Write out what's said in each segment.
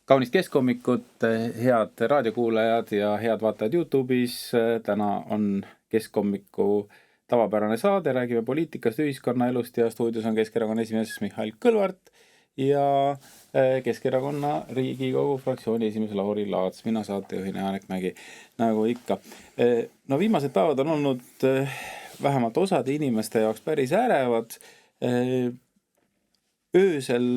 Kaunist keskhommikut, head raadiokuulajad ja head vaatajad YouTube'is. Täna on keskhommiku tavapärane saade, räägime poliitikast, ühiskonnaelust ja stuudios on Keskerakonna esimees Mihhail Kõlvart ja Keskerakonna Riigikogu fraktsiooni esimees Lauri Laats, mina saatejuhina Janek Mägi, nagu ikka. No viimased päevad on olnud vähemalt osade inimeste jaoks päris ärevad. Öösel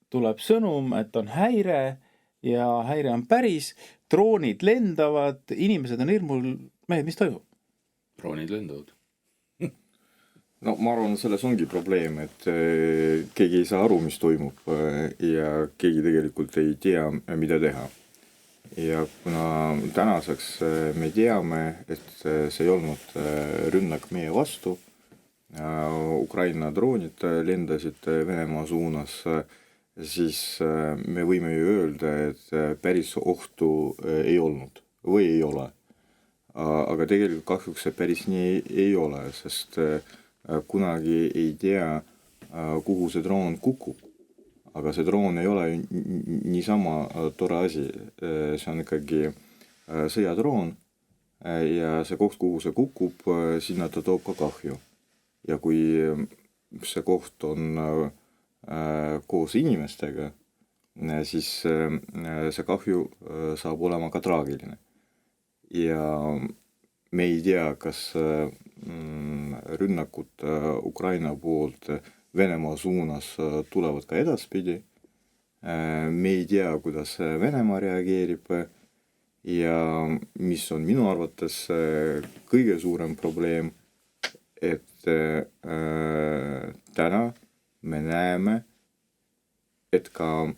tuleb sõnum, et on häire ja häire on päris, droonid lendavad, inimesed on hirmul. Mehed, mis toimub? Droonid lendavad. No ma arvan, selles ongi probleem, et keegi ei saa aru, mis toimub ja keegi tegelikult ei tea, mida teha. Ja kuna tänaseks me teame, et see ei olnud rünnak meie vastu, Ukraina droonid lendasid Venemaa suunas, siis me võime ju öelda, et päris ohtu ei olnud või ei ole. Aga tegelikult kahjuks see päris nii ei ole, sest kunagi ei tea, kuhu see droon kukub. Aga see droon ei ole niisama tore asi. See on ikkagi sõjadroon ja see koht, kuhu see kukub, sinna ta toob ka kahju. Ja kui see koht on koos inimestega, siis see kahju saab olema ka traagiline. Ja me ei tea, kas rünnakud Ukraina poolt Venemaa suunas tulevad ka edaspidi. Me ei tea, kuidas Venemaa reageerib ja mis on minu arvates kõige suurem probleem, et täna me näeme, et ka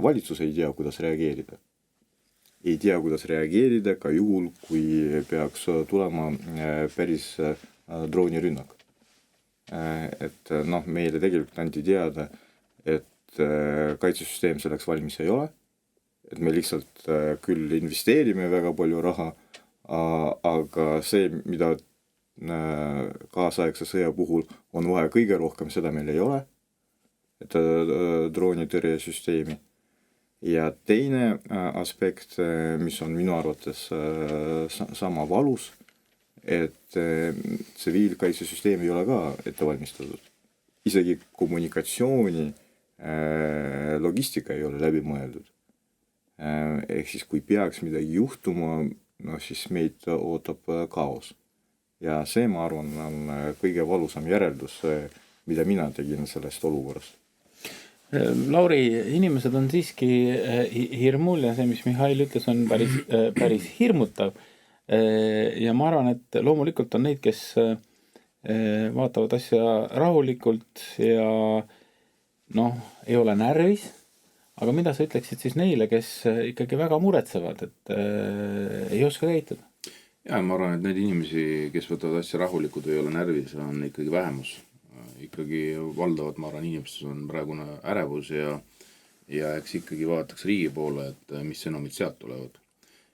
valitsus ei tea, kuidas reageerida. Ei tea, kuidas reageerida ka juhul, kui peaks tulema päris droonirünnak. Et meile tegelikult anti teada, et kaitsesüsteem selleks valmis ei ole. Et me lihtsalt küll investeerime väga palju raha, aga see, mida kaasaegse sõja puhul on vaja kõige rohkem, seda meil ei ole, et droonitõrjesüsteemi. Ja teine aspekt, mis on minu arvates sama valus, et tsiviilkaitsesüsteem ei ole ka ette valmistatud. Isegi kommunikatsiooni logistika ei ole läbi mõeldud. Ehk siis kui peaks midagi juhtuma, siis meid ootab kaos. Ja see, ma arvan, on kõige valusam järeldus, mida mina tegin sellest olukorrast. Lauri, inimesed on siiski hirmul ja see, mis Mihhail ütles, on päris hirmutav. Ja ma arvan, et loomulikult on neid, kes vaatavad asja rahulikult ja ei ole närvis. Aga mida sa ütleksid siis neile, kes ikkagi väga muretsevad, et ei oska käituda? Ja ma arvan, et need inimesi, kes võtavad asja rahulikud või ei ole närvis, on ikkagi vähemus. Ikkagi valdavad, ma arvan, inimestes on praegune ärevus ja eks ikkagi vaataks riigi poole, et mis sõnumid sealt tulevad.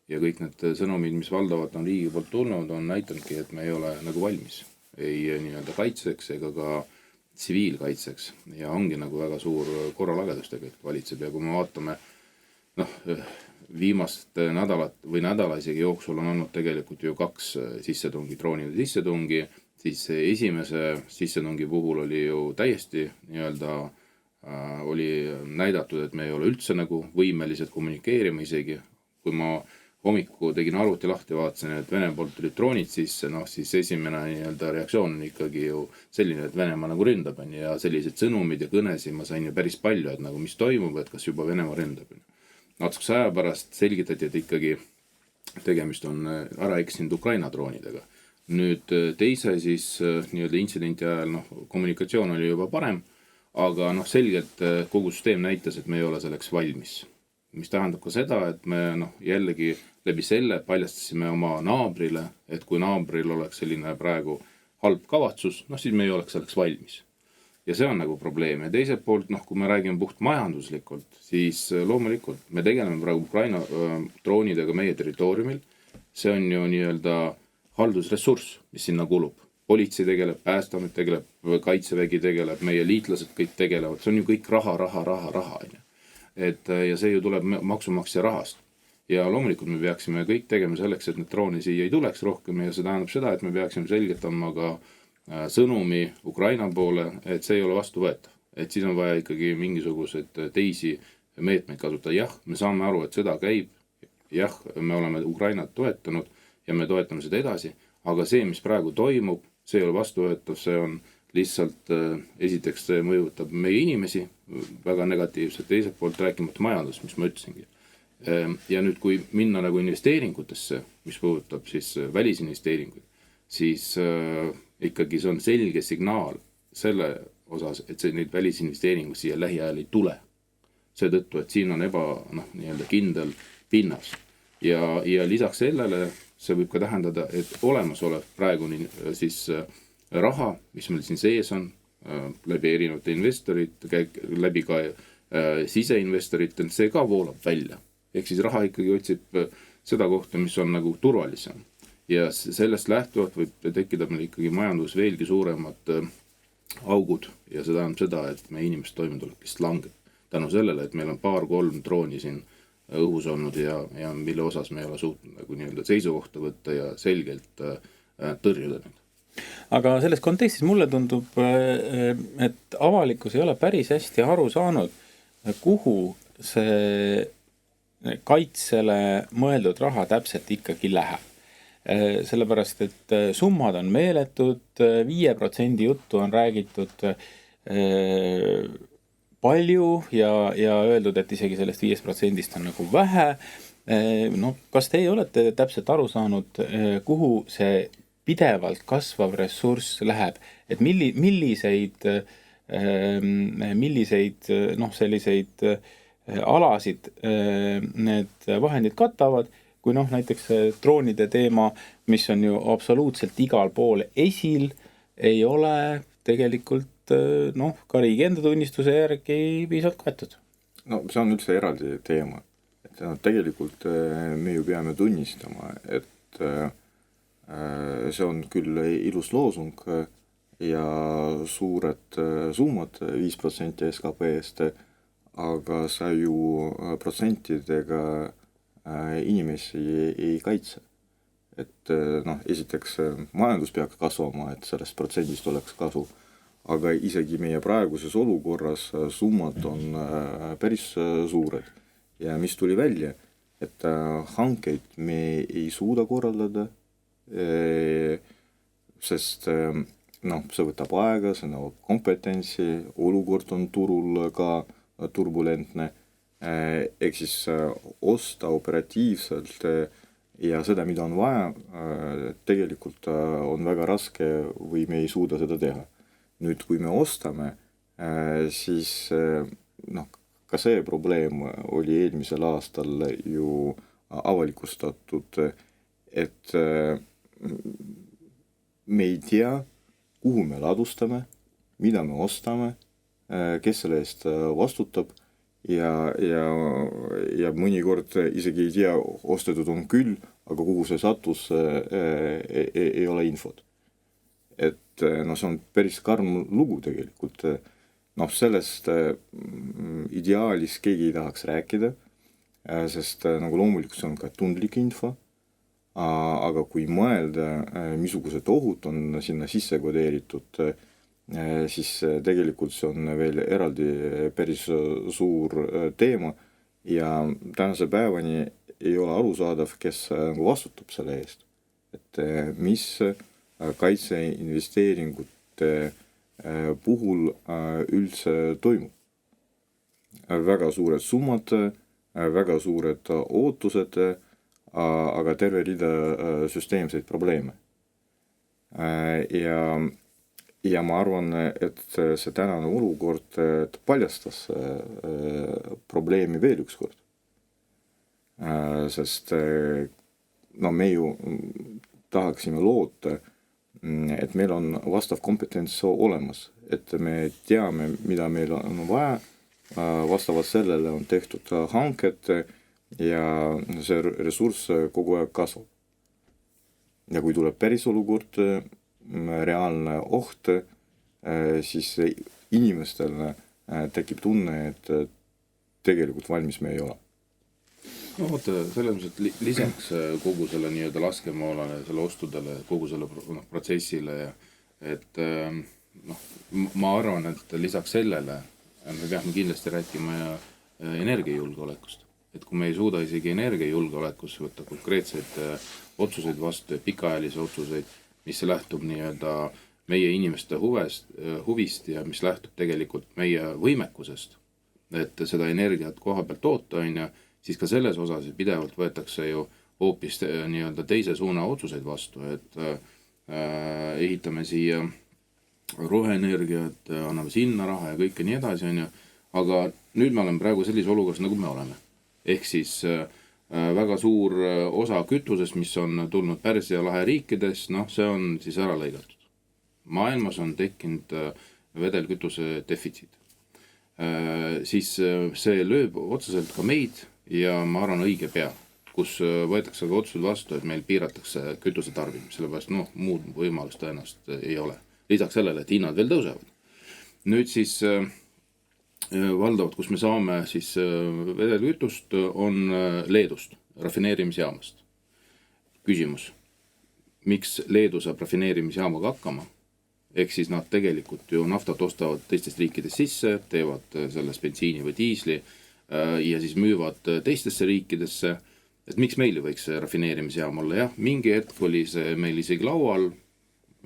Ja kõik need sõnumid, mis valdavad on riigi poolt tulnud, on näitanudki, et me ei ole nagu valmis. Ei nii-öelda kaitseks ega ka tsiviilkaitseks. Ja ongi nagu väga suur korralagedus tegelikult valitseb. Ja kui me vaatame, viimast nädalat või nädala isegi jooksul on olnud tegelikult ju 2 sissetungi, droonide sissetungi, siis esimese sissetungi puhul oli ju täiesti nii-öelda oli näidatud, et me ei ole üldse nagu võimelised kommunikeerima isegi. Kui ma hommiku tegin arvuti lahti, vaatasin, et Vene poolt tulid droonid sisse, siis esimene nii-öelda reaktsioon on ikkagi ju selline, et Venemaa nagu ründab ja sellised sõnumid ja kõnesi ma sain ju päris palju, et nagu mis toimub, et kas juba Venemaa ründab. Natukese aja pärast selgitati, et ikkagi tegemist on ära eksinud Ukraina droonidega. Nüüd teise siis nii-öelda intsidenti ajal kommunikatsioon oli juba parem, aga selgelt kogu süsteem näitas, et me ei ole selleks valmis. Mis tähendab ka seda, et me jällegi läbi selle paljastasime oma naabrile, et kui naabril oleks selline praegu halb kavatsus, siis me ei oleks selleks valmis. Ja see on nagu probleem. Ja teiselt poolt, kui me räägime puht majanduslikult, siis loomulikult me tegeleme praegu Ukraina droonidega meie territooriumil. See on ju nii-öelda haldusressurss, mis sinna kulub. Politsei tegeleb, Päästeamet tegeleb, Kaitsevägi tegeleb, meie liitlased kõik tegelevad. See on ju kõik raha. ja see ju tuleb maksumaksja rahast. Ja loomulikult me peaksime kõik tegema selleks, et need droone siia ei tuleks rohkem ja see tähendab seda, et me peaksime selgelt andma ka sõnumi Ukraina poole, et see ei ole vastuvõetav. Et siis on vaja ikkagi mingisugused teisi meetmeid kasutada. Jah, me saame aru, et sõda käib. Jah, me oleme Ukrainat toetanud ja me toetame seda edasi, aga see, mis praegu toimub, see ei ole vastuvõetav, see on lihtsalt, esiteks see mõjutab meie inimesi väga negatiivselt, teiselt poolt rääkimata majandus, mis ma ütlesingi. Ja nüüd, kui minna nagu investeeringutesse, mis puudutab siis välisinvesteeringuid, siis ikkagi see on selge signaal selle osas, et see neid välisinvesteeringuid siia lähiajal ei tule. Seetõttu, et siin on nii-öelda kindel pinnas. Ja lisaks sellele see võib ka tähendada, et olemasolev praegune siis raha, mis meil siin sees on, läbi erinevate investorite, läbi ka siseinvestorite, see ka voolab välja. Ehk siis raha ikkagi otsib seda kohta, mis on nagu turvalisem. Ja sellest lähtuvalt võib tekkida meil ikkagi majandus veelgi suuremad augud ja see tähendab seda, et meie inimeste toimetulek lihtsalt langeb. Tänu sellele, et meil on 2-3 drooni siin õhus olnud ja mille osas me ei ole suutnud nagu nii-öelda seisukohta võtta ja selgelt tõrjuda neid. Aga selles kontekstis mulle tundub, et avalikkus ei ole päris hästi aru saanud, kuhu see kaitsele mõeldud raha täpselt ikkagi läheb. Sellepärast, et summad on meeletud, 5% juttu on räägitud palju ja öeldud, et isegi sellest 5% on nagu vähe. No, kas te olete täpselt aru saanud, kuhu see pidevalt kasvav ressurss läheb, et milliseid selliseid alasid need vahendid katavad, kui näiteks droonide teema, mis on ju absoluutselt igal pool esil, ei ole tegelikult ka riigi enda tunnistuse järgi piisavalt kaetud. No see on üldse eraldi teema. Et tegelikult me ju peame tunnistama, et see on küll ilus loosung ja suured summad, 5% SKP-st, aga sa ju protsentidega inimesi ei kaitse. Et esiteks majandus peaks kasvama, et sellest protsendist oleks kasu, aga isegi meie praeguses olukorras summad on päris suured. Ja mis tuli välja, et hankeid me ei suuda korraldada, sest see võtab aega, see nõuab kompetentsi, olukord on turul ka turbulentne, ehk siis osta operatiivselt ja seda, mida on vaja, tegelikult on väga raske või me ei suuda seda teha. Nüüd, kui me ostame, siis ka see probleem oli eelmisel aastal ju avalikustatud, et me ei tea, kuhu me ladustame, mida me ostame, kes selle eest vastutab ja mõnikord isegi ei tea, ostetud on küll, aga kuhu see sattus, ei ole infot. Et see on päris karm lugu tegelikult. Sellest ideaalis keegi ei tahaks rääkida, sest loomulikult see on ka tundlik info, aga kui mõelda, missugused ohud on sinna sisse kodeeritud, siis tegelikult see on veel eraldi päris suur teema ja tänase päevani ei ole arusaadav, kes vastutab selle eest. Et mis kaitseinvesteeringute puhul üldse toimub. Väga suured summad, väga suured ootused, aga terve rida süsteemseid probleeme. Ja ma arvan, et see tänane olukord paljastas probleemi veel ükskord. Sest me ju tahaksime loota, et meil on vastav kompetents olemas, et me teame, mida meil on vaja, vastavalt sellele on tehtud hanked ja see ressurss kogu aeg kasvab. Ja kui tuleb päris olukord, reaalne oht, siis inimestel tekib tunne, et tegelikult valmis me ei ole. No vaata, selles mõttes, et lisaks kogu selle nii-öelda laskemoolale, selle ostudele, kogu selle protsessile ja et ma arvan, et lisaks sellele me peame kindlasti rääkima ja energiajulgeolekust. Et kui me ei suuda isegi energiajulgeolekus võtta konkreetseid otsuseid vastu ja pikaajalisi otsuseid, mis lähtub nii-öelda meie inimeste huvist ja mis lähtub tegelikult meie võimekusest, et seda energiat koha pealt toota, siis ka selles osas pidevalt võetakse ju hoopis nii-öelda teise suuna otsuseid vastu, et ehitame siia roheenergiat, anname sinna raha ja kõike nii edasi, aga nüüd me oleme praegu sellise olukorras, nagu me oleme. Ehk siis väga suur osa kütusest, mis on tulnud Pärsia lahe riikides, see on siis ära lõigatud. Maailmas on tekkinud vedelkütuse defitsiit. Siis see lööb otseselt ka meid ja ma arvan õige pea, kus võetakse ka otsused vastu, et meil piiratakse kütuse tarbimine, sellepärast muud võimalust tõenäoliselt ei ole. Lisaks sellele, et hinnad veel tõusevad. Nüüd siis valdavalt, kus me saame siis vedelkütust, on Leedust, rafineerimisjaamast. Küsimus, miks Leedu saab rafineerimisjaamaga hakkama? Ehk siis nad tegelikult ju naftat ostavad teistest riikidest sisse, teevad sellest bensiini või diisli ja siis müüvad teistesse riikidesse. Et miks meil ei võiks rafineerimisjaam olla? Jah, mingi hetk oli see meil isegi laual,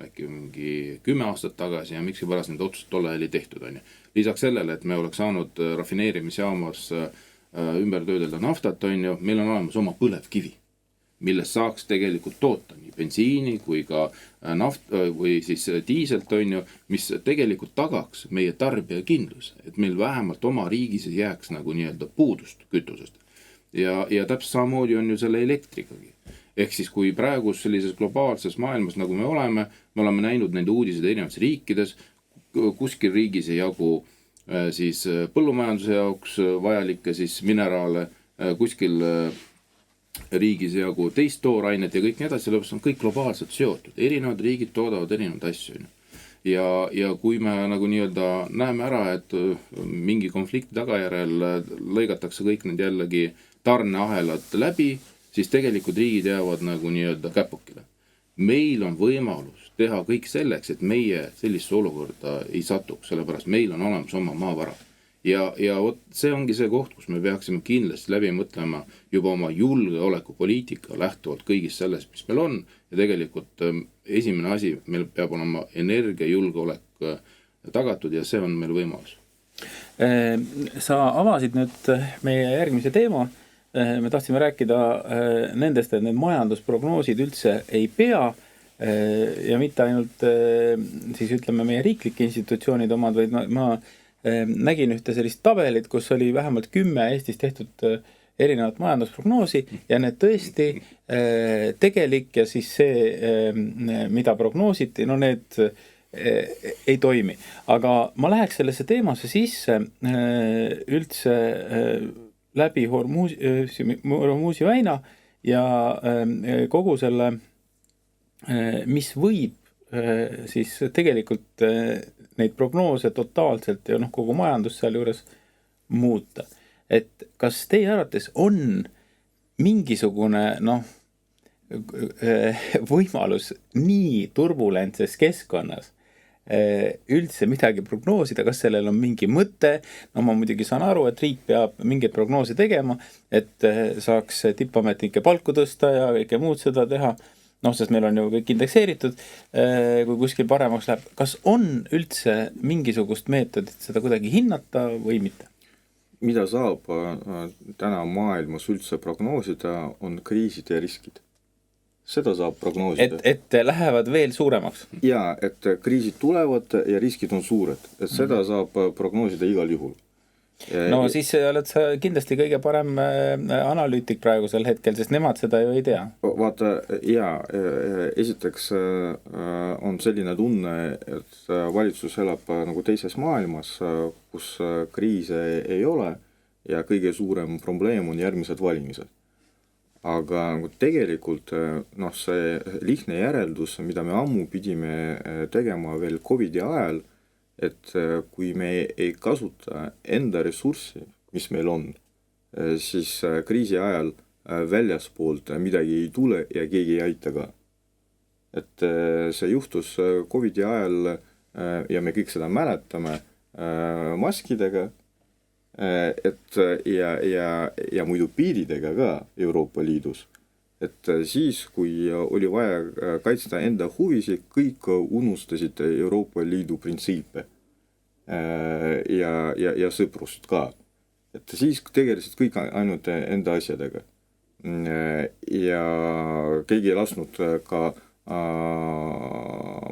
äkki mingi 10 aastat tagasi ja miks pärast need otsused tolle oli tehtud. Lisaks sellele, et me oleks saanud rafineerimisjaamas ümber töödelda naftat, meil on olemas oma põlevkivi, millest saaks tegelikult toota nii bensiini kui ka naft või siis diiselt, mis tegelikult tagaks meie tarbijakindluse, et meil vähemalt oma riigis ei jääks nagu nii-öelda puudust kütusest. Ja täpselt samamoodi on ju selle elektrikagi. Ehk siis kui praegu sellises globaalses maailmas, nagu me oleme näinud nende uudised erinevates riikides, kuskil riigis ei jagu siis põllumajanduse jaoks vajalikke siis mineraale, kuskil riigis ei jagu teist toorainet ja kõik nii edasi, sellepärast on kõik globaalselt seotud. Erinevad riigid toodavad erinevad asju. Ja kui me nagu nii-öelda näeme ära, et mingi konflikti tagajärel lõigatakse kõik need jällegi tarneahelad läbi, siis tegelikult riigid jäävad nagu nii-öelda käpukile. Meil on võimalus teha kõik selleks, et meie sellisse olukorda ei satuks, sellepärast meil on olemas oma maavara. Ja see ongi see koht, kus me peaksime kindlasti läbi mõtlema juba oma julgeolekupoliitika lähtuvalt kõigist sellest, mis meil on. Ja tegelikult esimene asi, meil peab olema energiajulgeolek tagatud ja see on meil võimalus. Sa avasid nüüd meie järgmise teema. Me tahtsime rääkida nendest, et need majandusprognoosid üldse ei pea ja mitte ainult siis ütleme meie riiklike institutsioonid omad, vaid ma nägin ühte sellist tabelit, kus oli vähemalt 10 Eestis tehtud erinevat majandusprognoosi ja need tõesti tegelik ja siis see, mida prognoositi, need ei toimi. Aga ma läheks sellesse teemasse sisse üldse läbi Hormuzi väina ja kogu selle, mis võib siis tegelikult neid prognoose totaalselt ja kogu majandus seal juures muuta. Et kas teie arvates on mingisugune võimalus nii turbulentses keskkonnas üldse midagi prognoosida, kas sellel on mingi mõte? Ma muidugi saan aru, et riik peab mingeid prognoose tegema, et saaks tippametnike palku tõsta ja kõike muud seda teha. Sest meil on ju kõik indekseeritud, kui kuskil paremaks läheb. Kas on üldse mingisugust meetodit seda kuidagi hinnata või mitte? Mida saab täna maailmas üldse prognoosida, on kriisid ja riskid. Seda saab prognoosida. Et lähevad veel suuremaks? Jaa, et kriisid tulevad ja riskid on suured. Et seda saab prognoosida igal juhul. Siis oled sa kindlasti kõige parem analüütik praegusel hetkel, sest nemad seda ju ei tea. Vaata, esiteks on selline tunne, et valitsus elab nagu teises maailmas, kus kriise ei ole ja kõige suurem probleem on järgmised valimised. Aga tegelikult see lihtne järeldus, mida me ammu pidime tegema veel COVID-i ajal, et kui me ei kasuta enda ressurssi mis meil on, siis kriisi ajal väljaspoolt midagi ei tule ja keegi ei aita ka. Et see juhtus Covidi ajal ja me kõik seda mäletame maskidega, et ja muidu piiridega ka Euroopa Liidus. Et siis, kui oli vaja kaitsta enda huvisid, kõik unustasid Euroopa Liidu printsiipe ja sõprust ka. Et siis tegelesid kõik ainult enda asjadega. Ja keegi ei lasknud ka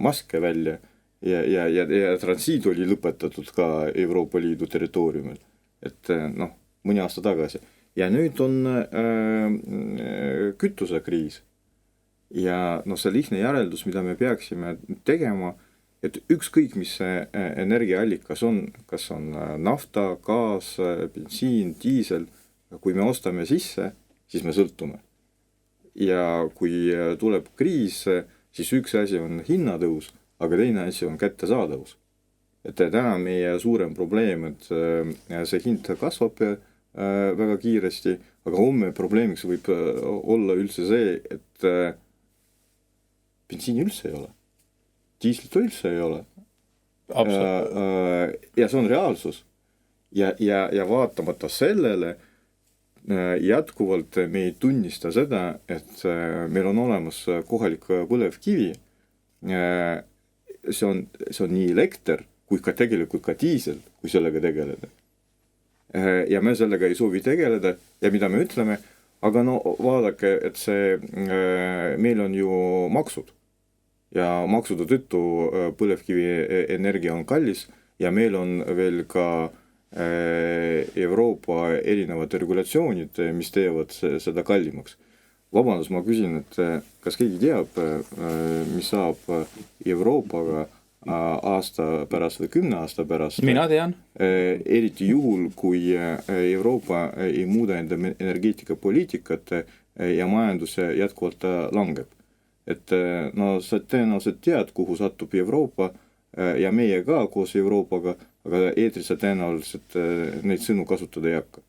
maske välja ja transiit oli lõpetatud ka Euroopa Liidu territooriumil. Et mõni aasta tagasi. Ja nüüd on kütusekriis. Ja see lihtne järeldus, mida me peaksime tegema, et ükskõik, mis see energiaallikas on, kas on nafta, gaas, bensiin, diisel, kui me ostame sisse, siis me sõltume. Ja kui tuleb kriis, siis üks asi on hinnatõus, aga teine asi on kättesaadavus. Et täna meie suurem probleem, et see hind kasvab väga kiiresti, aga homme probleemiks võib olla üldse see, et bensiini üldse ei ole. Diislit üldse ei ole. Ja see on reaalsus. Ja vaatamata sellele jätkuvalt me ei tunnista seda, et meil on olemas kohalik põlevkivi. See on nii elekter, kui ka tegelikult ka diisel, kui sellega tegeleda. Ja me sellega ei soovi tegeleda ja mida me ütleme, aga vaadake, et meil on ju maksud ja maksude tõttu põlevkivi energia on kallis ja meil on veel ka Euroopa erinevad regulatsioonid, mis teevad seda kallimaks. Vabandus, ma küsin, et kas keegi teab, mis saab Euroopaga aasta pärast või 10 aasta pärast? Mina tean. Eriti juhul, kui Euroopa ei muuda enda energeetikapoliitikat ja majandus jätkuvalt langeb. Et sa tõenäoliselt tead, kuhu satub Euroopa ja meie ka koos Euroopaga, aga eetris sa tõenäoliselt neid sõnu kasutada ei hakka.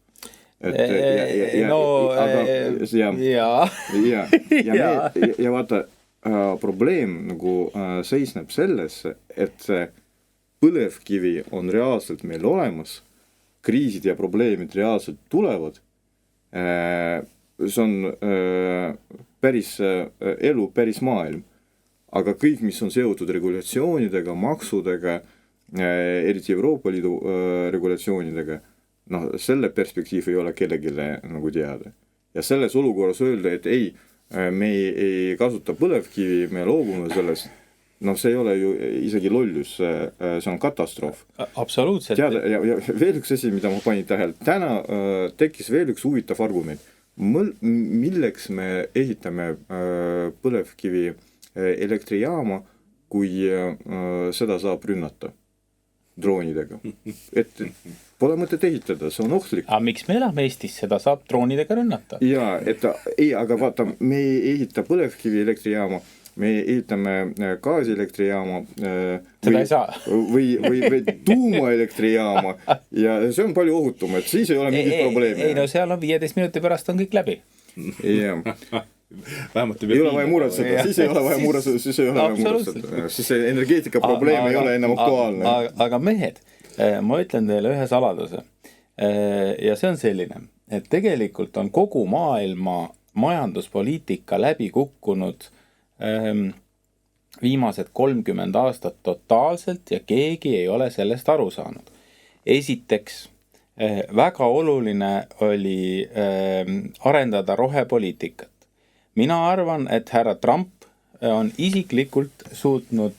Ja vaata, probleem nagu seisneb selles, et põlevkivi on reaalselt meil olemas, kriisid ja probleemid reaalselt tulevad, see on päris elu, päris maailm, aga kõik, mis on seotud regulatsioonidega, maksudega, eriti Euroopa Liidu regulatsioonidega, selle perspektiiv ei ole kellegile nagu teada. Ja selles olukorras öelda, et ei, me ei kasuta põlevkivi, me loobume sellest, see ei ole ju isegi lollus, see on katastroof. Absoluutselt. Teada, ja veel üks asi, mida ma panin tähele, täna tekkis veel üks huvitav argument. Milleks me ehitame põlevkivi elektrijaama, kui seda saab rünnata droonidega. Et pole mõtet ehitada, see on ohtlik. Aga miks me elame Eestis, seda saab droonidega rünnata? Jaa, aga vaata, me ei ehita põlevkivi elektrijaama, me ehitame gaasielektrijaama või tuumaelektrijaama ja see on palju ohutum, et siis ei ole mingit probleemi. Ei, seal on 15 minuti pärast on kõik läbi. Jah. Ei ole vaja muretseda, siis ei ole vaja muretseda, siis see energeetika probleem ei ole enam aktuaalne. Aga mehed, ma ütlen teile ühe saladuse ja see on selline, et tegelikult on kogu maailma majanduspoliitika läbi kukkunud viimased 30 aastat totaalselt ja keegi ei ole sellest aru saanud. Esiteks, väga oluline oli arendada rohepoliitikat. Mina arvan, et härra Trump on isiklikult suutnud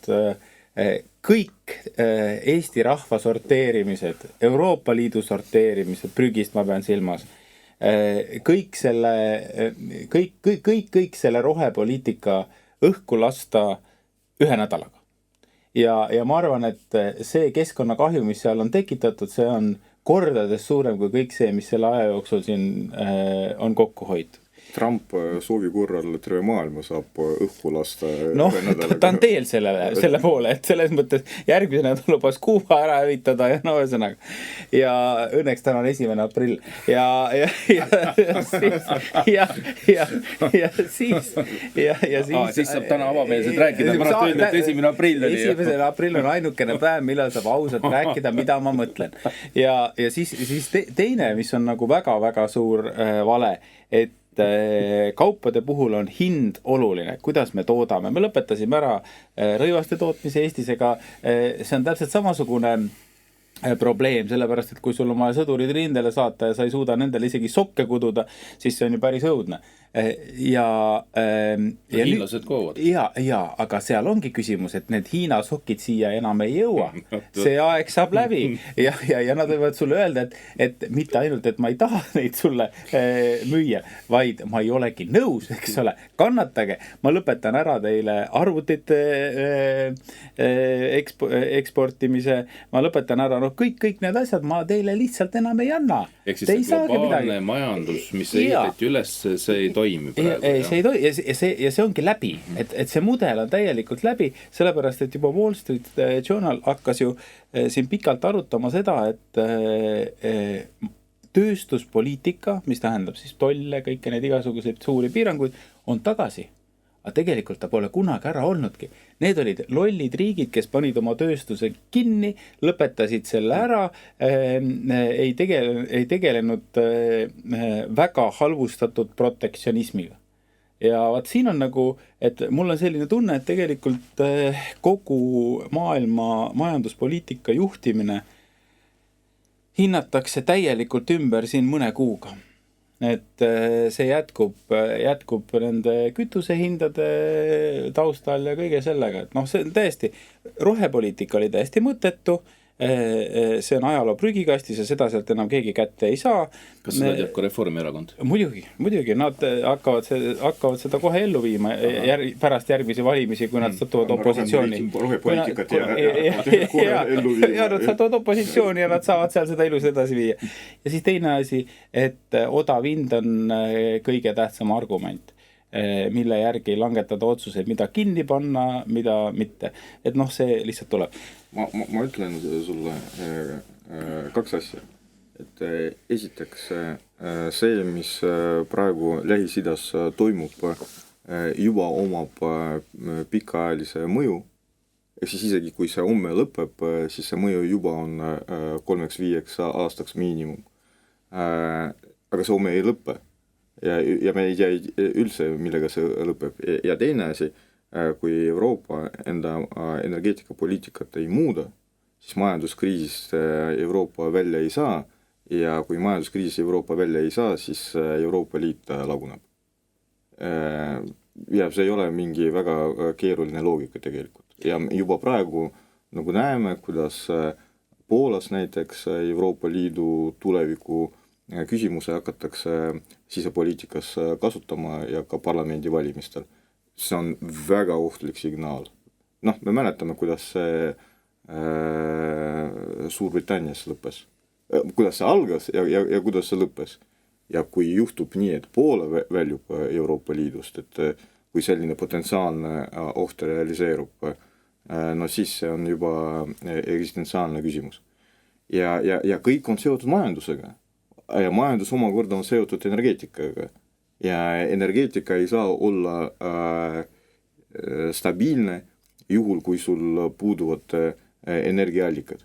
kõik Eesti rahva sorteerimised, Euroopa Liidu sorteerimised, prügist ma pean silmas, kõik selle rohepoliitika õhku lasta 1 nädalaga. Ja ma arvan, et see keskkonnakahju, mis seal on tekitatud, see on kordades suurem kui kõik see, mis selle aja jooksul siin on kokku hoitud. Trump soovi korral terve maailma saab õhku lasta. Noh, ta on teel selle poole, et selles mõttes järgmine nädal lubas Kuuba ära hävitada ja no ühesõnaga. Ja õnneks täna on 1. aprill. Siis saab täna avameelselt rääkida, pärast öelda, et 1. aprill oli. 1. aprill on ainukene päev, millal saab ausalt rääkida, mida ma mõtlen. Ja siis teine, mis on nagu väga-väga suur vale, et kaupade puhul on hind oluline, kuidas me toodame. Me lõpetasime ära rõivaste tootmise Eestisega, see on täpselt samasugune probleem, sellepärast, et kui sul on vaja sõdurid rindele saata ja sa ei suuda nendele isegi sokke kududa, siis see on ju päris õudne. Ja hiinlased koovad. Ja, aga seal ongi küsimus, et need Hiina sokid siia enam ei jõua. See aeg saab läbi ja nad võivad sulle öelda, et mitte ainult, et ma ei taha neid sulle müüa, vaid ma ei olegi nõus, eks ole, kannatage. Ma lõpetan ära teile arvutite eksportimise, ma lõpetan ära kõik need asjad, ma teile lihtsalt enam ei anna. Ehk siis see globaalne majandus, mis ehitati üles, see ei toimi praegu. See ei toimi ja see ongi läbi, et see mudel on täielikult läbi, sellepärast, et juba Wall Street Journal hakkas ju siin pikalt arutama seda, et tööstuspoliitika, mis tähendab siis tolle, kõike need igasuguseid suuri piiranguid, on tagasi. Aga tegelikult ta pole kunagi ära olnudki. Need olid lollid riigid, kes panid oma tööstuse kinni, lõpetasid selle ära, ei tegelenud väga halvustatud protektsionismiga. Ja vaat siin on nagu, et mul on selline tunne, et tegelikult kogu maailma majanduspoliitika juhtimine hinnatakse täielikult ümber siin mõne kuuga. Et see jätkub nende kütusehindade taustal ja kõige sellega, et see on täiesti, rohepoliitika oli täiesti mõttetu, see on ajaloo prügikastis ja seda sealt enam keegi kätte ei saa. Kas seda teab ka Reformierakond? Muidugi, nad hakkavad seda kohe ellu viima pärast järgmisi valimisi, kui nad satuvad opositsiooni. Rohepoliitikat ja nad satuvad opositsiooni ja nad saavad seal seda ilus edasi viia. Ja siis teine asi, et odav hind on kõige tähtsam argument, mille järgi langetada otsuseid, mida kinni panna, mida mitte. Et see lihtsalt tuleb. Ma ütlen sulle kaks asja. Et esiteks see, mis praegu Lähis-Idas toimub, juba omab pikaajalise mõju. Ja siis isegi kui see homme lõpeb, siis see mõju juba on 3-5 aastaks miinimum. Aga see homme ei lõppe. Ja me ei tea üldse, millega see lõpeb. Ja teine asi, kui Euroopa enda energeetikapoliitikat ei muuda, siis majanduskriisist Euroopa välja ei saa ja kui majanduskriisist Euroopa välja ei saa, siis Euroopa Liit laguneb. Ja see ei ole mingi väga keeruline loogika tegelikult. Ja juba praegu nagu näeme, kuidas Poolas näiteks Euroopa Liidu tuleviku küsimuse hakatakse sisepoliitikas kasutama ja ka parlamendi valimistel. See on väga ohtlik signaal. Me mäletame, kuidas see Suurbritannias lõppes. Kuidas see algas ja kuidas see lõppes. Ja kui juhtub nii, et Poola väljub Euroopa Liidust, et kui selline potentsiaalne oht realiseerub, siis see on juba eksistentsiaalne küsimus. Ja kõik on seotud majandusega. Ja majandus omakorda on seotud energeetikaga. Ja energeetika ei saa olla stabiilne juhul, kui sul puuduvad energiaallikad.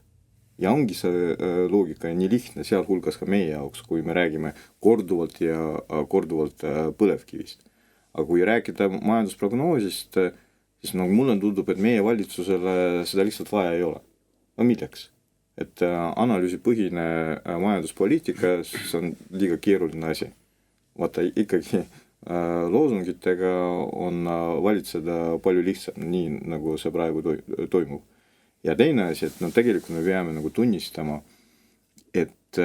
Ja ongi see loogika nii lihtne, sealhulgas ka meie jaoks, kui me räägime korduvalt põlevkivist. Aga kui rääkida majandusprognoosist, siis mulle tundub, et meie valitsusele seda lihtsalt vaja ei ole. Milleks? Et analüüsipõhine majanduspoliitika, see on liiga keeruline asi. Vaata ikkagi loosungitega on valitseda palju lihtsam, nii nagu see praegu toimub. Ja teine asi, et tegelikult me peame tunnistama, et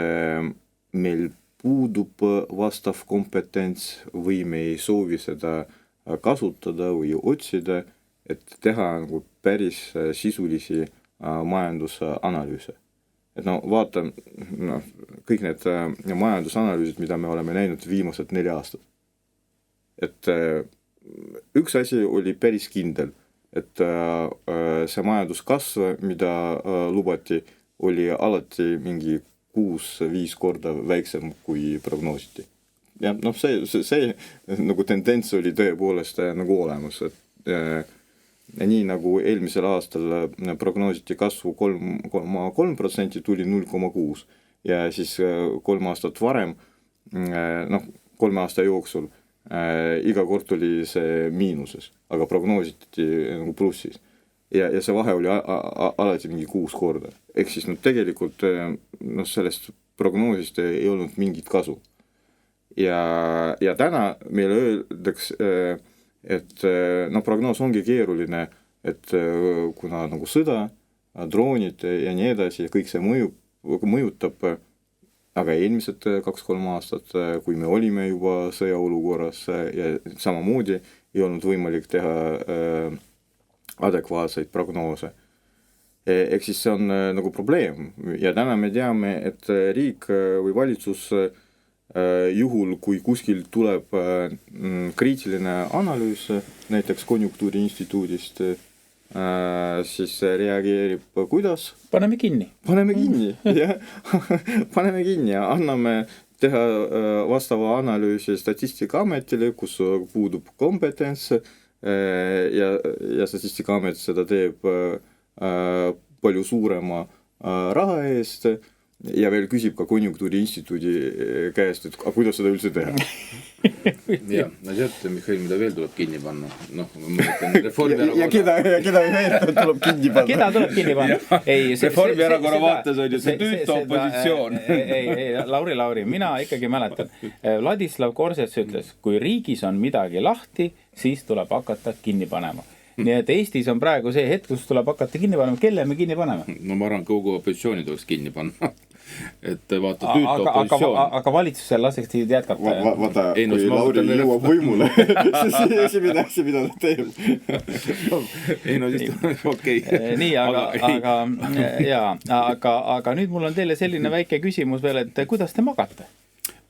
meil puudub vastav kompetents või me ei soovi seda kasutada või otsida, et teha päris sisulisi majandusanalüüse. Et vaata kõik need majandusanalüüsid, mida me oleme näinud viimased 4 aastat. et üks asi oli päris kindel, et see majanduskasv, mida lubati, oli alati mingi 6-5 korda väiksem kui prognoositi. Ja noh, see nagu tendents oli tõepoolest nagu olemas, et nii nagu eelmisel aastal prognoositi kasvu 3,3%, tuli 0,6 ja siis 3 aastat varem, noh, 3 aasta jooksul iga kord oli see miinuses, aga prognoositi nagu plussis. Ja see vahe oli alati mingi 6 korda. Ehk siis tegelikult sellest prognoosist ei olnud mingit kasu. Ja täna meile öeldakse, et prognoos ongi keeruline, et kuna nagu sõda, droonid ja nii edasi, kõik see mõjutab, aga eelmised 2-3 aastat, kui me olime juba sõjaolukorras ja samamoodi ei olnud võimalik teha adekvaatseid prognoose. Ehk siis see on nagu probleem ja täna me teame, et riik või valitsus juhul, kui kuskil tuleb kriitiline analüüs, näiteks Konjunktuuriinstituudist, siis reageerib kuidas? Paneme kinni, jah. Paneme kinni ja anname teha vastava analüüsi Statistikaametile, kus puudub kompetents ja Statistikaamet seda teeb palju suurema raha eest ja veel küsib ka Konjunktuuriinstituudi käest, et kuidas seda üldse teha. Ja sealt, Mihhail, mida veel tuleb kinni panna? Noh, ma mõtlen Reformierakonna... Ja keda veel tuleb kinni panna? Keda tuleb kinni panna? Reformierakonna vaates on ju see tüütu opositsioon. Lauri, mina ikkagi mäletan. Ladislav Korsets ütles, kui riigis on midagi lahti, siis tuleb hakata kinni panema. Nii et Eestis on praegu see hetk, kus tuleb hakata kinni panema. Kelle me kinni paneme? No ma arvan, kogu opositsiooni tuleks kinni panna. Et vaata tüütu opositsioon. Aga valitsusel laseks teid jätkata. Vaata, kui Lauri jõuab võimule, siis esimene asi, mida ta teeb. Ei no siis okei. Nii, aga nüüd mul on teile selline väike küsimus veel, et kuidas te magate?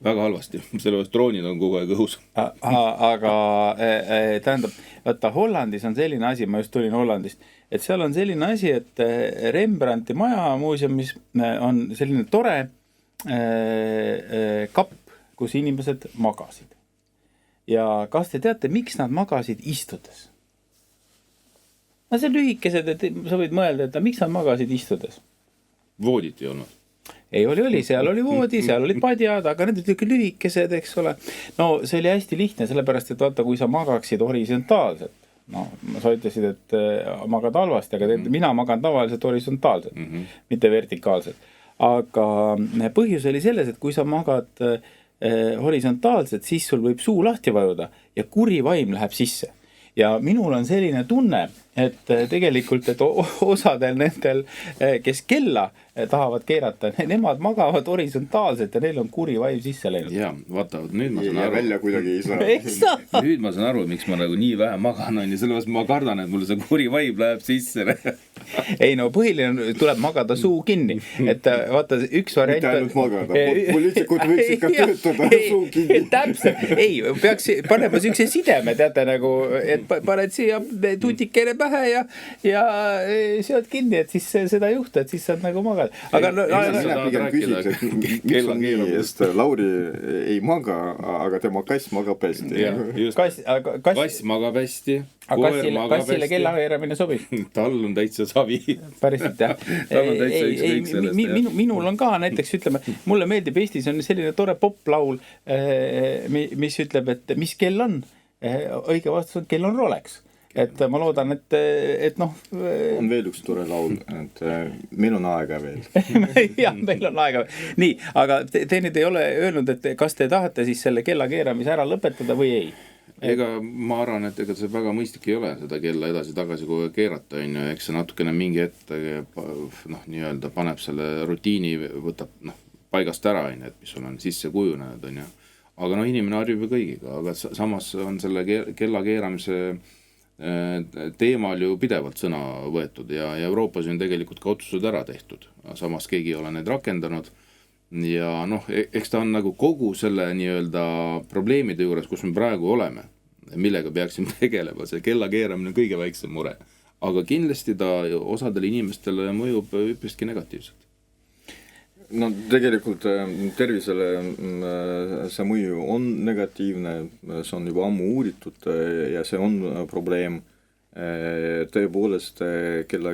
Väga halvasti, sellepärast droonid on kogu aeg õhus. Aga tähendab, vaata Hollandis on selline asi, ma just tulin Hollandist, et seal on selline asi, et Rembrandti maja muuseumis on selline tore kapp, kus inimesed magasid. Ja kas te teate, miks nad magasid istudes? No see on lühikesed, et sa võid mõelda, et miks nad magasid istudes? Voodit ei olnud. Ei oli, seal oli voodi, seal olid padjad, aga need olid lühikesed, eks ole. No see oli hästi lihtne, sellepärast, et vaata, kui sa magaksid horisontaalselt, no sa ütlesid, et magad halvasti, aga mina magan tavaliselt horisontaalselt, mitte vertikaalselt. Aga põhjus oli selles, et kui sa magad horisontaalselt, siis sul võib suu lahti vajuda ja kuri vaim läheb sisse. Ja minul on selline tunne, et tegelikult, et osadel nendel, kes kella tahavad keerata, nemad magavad horisontaalselt ja neil on kuri vaim sisse läinud. Ja, vaata, nüüd ma saan aru. Välja kuidagi ei saa. Nüüd ma saan aru, miks ma nagu nii vähe magan on ja sellepärast ma kardan, et mulle see kuri vaim läheb sisse. Ei no põhiline tuleb magada suu kinni, et vaata üks variant... Mitte ainult magada, poliitikud võiksid ka töötada suu kinni. Täpselt, ei, peaks panema sükse sideme, teate nagu, et paned siia tutikene pähe ja seod kinni, et siis seda juhtu, et siis saad nagu magada. Aga mina pigem küsiks, et miks on nii, et Lauri ei maga, aga tema kass magab hästi. Kass magab hästi, koer magab hästi. Kassile kellaveeramine sobib. Tal on täitsa savi. Päriselt, jah. Tal on täitsa ükskõik sellest. Minul on ka näiteks, ütleme, mulle meeldib Eestis on selline tore poplaul, mis ütleb, et mis kell on. Õige vastus on, kell on Rolex. Et ma loodan, et noh... On veel üks tore laul, et meil on aega veel. Jah, meil on aega veel. Nii, aga te nüüd ei ole öelnud, et kas te tahate siis selle kella keeramise ära lõpetada või ei? Ega ma arvan, et ega see väga mõistlik ei ole seda kella edasi-tagasi kogu keerata, on ju, eks see natukene mingi ette nii-öelda paneb selle rutiini, võtab paigast ära, et mis sul on sisse kujunenud, on ju. Aga inimene harjub ju kõigiga, aga samas on selle kella keeramise teemal ju pidevalt sõna võetud ja Euroopas on tegelikult ka otsused ära tehtud, samas keegi ei ole need rakendanud ja eks ta on nagu kogu selle nii-öelda probleemide juures, kus me praegu oleme, millega peaksime tegelema, see kella keeramine on kõige väiksem mure. Aga kindlasti ta osadele inimestele mõjub üpriski negatiivselt. No tegelikult tervisele see mõju on negatiivne, see on juba ammu uuritud ja see on probleem. Tõepoolest kella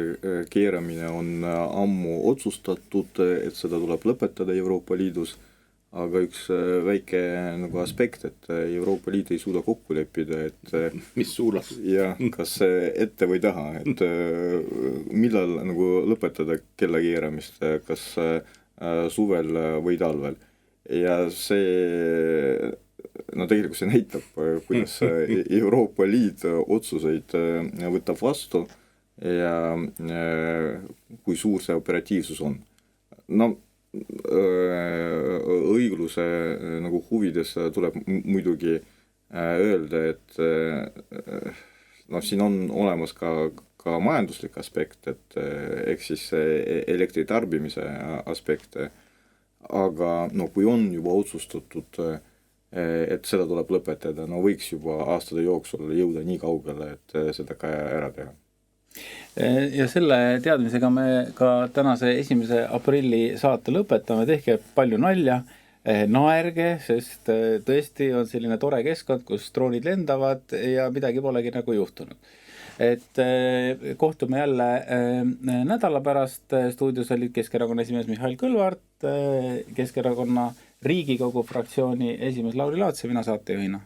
keeramine on ammu otsustatud, et seda tuleb lõpetada Euroopa Liidus, aga üks väike nagu aspekt, et Euroopa Liit ei suuda kokku leppida, et mis suunas? Ja kas ette või taha, et millal nagu lõpetada kella keeramist, kas suvel või talvel. Ja see tegelikult see näitab, kuidas Euroopa Liit otsuseid võtab vastu ja kui suur see operatiivsus on. No õigluse nagu huvides tuleb muidugi öelda, et siin on olemas ka majanduslik aspekt, et ehk siis elektri tarbimise aspekt, aga kui on juba otsustatud, et seda tuleb lõpetada, võiks juba aastate jooksul jõuda nii kaugele, et seda ka ära teha. Ja selle teadmisega me ka tänase 1. aprilli saate lõpetame, tehke palju nalja, naerge, sest tõesti on selline tore keskkond, kus droonid lendavad ja midagi polegi nagu juhtunud. Et kohtume jälle nädala pärast, stuudios olid Keskerakonna esimees Mihhail Kõlvart, Keskerakonna Riigikogu fraktsiooni esimees Lauri Laats ja mina saatejuhina